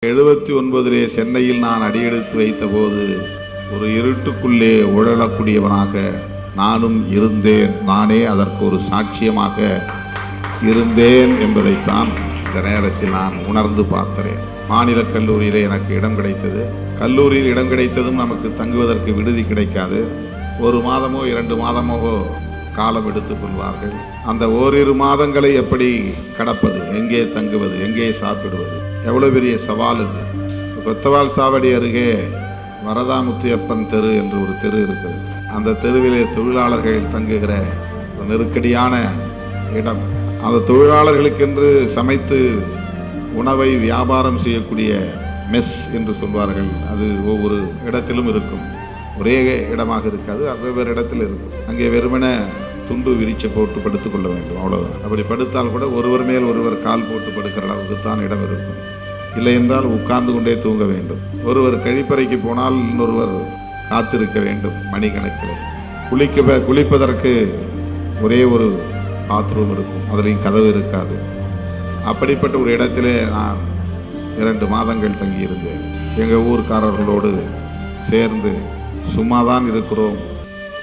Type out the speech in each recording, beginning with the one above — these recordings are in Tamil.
79 சென்னையில் நான் அடியெடுத்து வைத்த போது ஒரு இருட்டுக்குள்ளே உழலக்கூடியவனாக நானும் இருந்தேன். நானே அதற்கு ஒரு சாட்சியமாக இருந்தேன் என்பதைத்தான் இந்த நேரத்தில் நான் உணர்ந்து பார்க்கிறேன். மாநில கல்லூரியிலே எனக்கு இடம் கிடைத்தது. கல்லூரியில் இடம் கிடைத்ததும் நமக்கு தங்குவதற்கு விடுதி கிடைக்காது. 1 மாதமோ 2 மாதமோ காலம் எடுத்துக் கொள்வார்கள். அந்த ஓரிரு மாதங்களை எப்படி கடப்பது, எங்கே தங்குவது, எங்கே சாப்பிடுவது, எவ்வளவு பெரிய சவால் இது. கொத்தவால் சாவடி அருகே வரதாமுத்தியப்பன் தெரு என்று ஒரு தெரு இருக்கிறது. அந்த தெருவிலே தொழிலாளர்கள் தங்குகிற நெருக்கடியான இடம். அந்த தொழிலாளர்களுக்கென்று சமைத்து உணவை வியாபாரம் செய்யக்கூடிய மெஸ் என்று சொல்வார்கள். அது ஒவ்வொரு இடத்திலும் இருக்கும். ஒரே இடமாக இருக்காது, வெவ்வேறு இடத்தில் இருக்கும். அங்கே வெறுமனே துண்டு விரிச்ச போட்டு படுத்துக் கொள்ள வேண்டும், அவ்வளவுதான். அப்படி படுத்தால் கூட ஒருவர் மேல் ஒருவர் கால் போட்டு படுக்கிற அளவுக்கு தான் இடம் இருக்கும். இல்லை என்றால் உட்கார்ந்து கொண்டே தூங்க வேண்டும். ஒருவர் கழிப்பறைக்கு போனால் இன்னொருவர் காத்திருக்க வேண்டும் மணிக்கணக்கில். குளிப்பதற்கு ஒரே ஒரு பாத்ரூம் இருக்கும், அதுலேயும் கதவு இருக்காது. அப்படிப்பட்ட ஒரு இடத்திலே நான் 2 மாதங்கள் தங்கியிருந்தேன். எங்கள் ஊர்க்காரர்களோடு சேர்ந்து சும்மாதான் இருக்கிறோம்,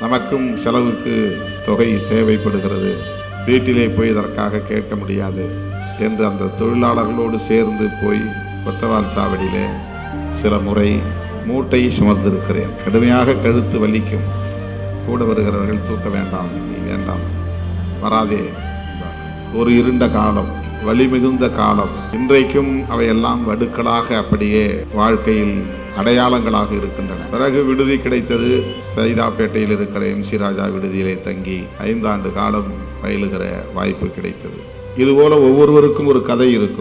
நமக்கும் செலவுக்கு தொகை தேவைப்படுகிறது, வீட்டிலே போய் இதற்காக கேட்க முடியாது என்று அந்த தொழிலாளர்களோடு சேர்ந்து போய் கொத்தவால் சாவடியிலே சில முறை மூட்டை சுமந்திருக்கிறேன். கடுமையாக கழுத்து வலிக்கும். கூட வருகிறவர்கள் தூக்க வேண்டாம், நீ வேண்டாம், வராதே. ஒரு இருண்ட காலம், வலி மிகுந்த காலம். இன்றைக்கும் அவையெல்லாம் வடுக்களாக அப்படியே வாழ்க்கையில் அடையாளங்களாக இருக்கின்றன. பிறகு விடுதி கிடைத்தது. சைதாப்பேட்டையில் இருக்கிற MC ராஜா விடுதியிலே தங்கி 5 ஆண்டு காலம் பயிலுகிற வாய்ப்பு கிடைத்தது. இதுபோல ஒவ்வொருவருக்கும் ஒரு கதை இருக்கும்.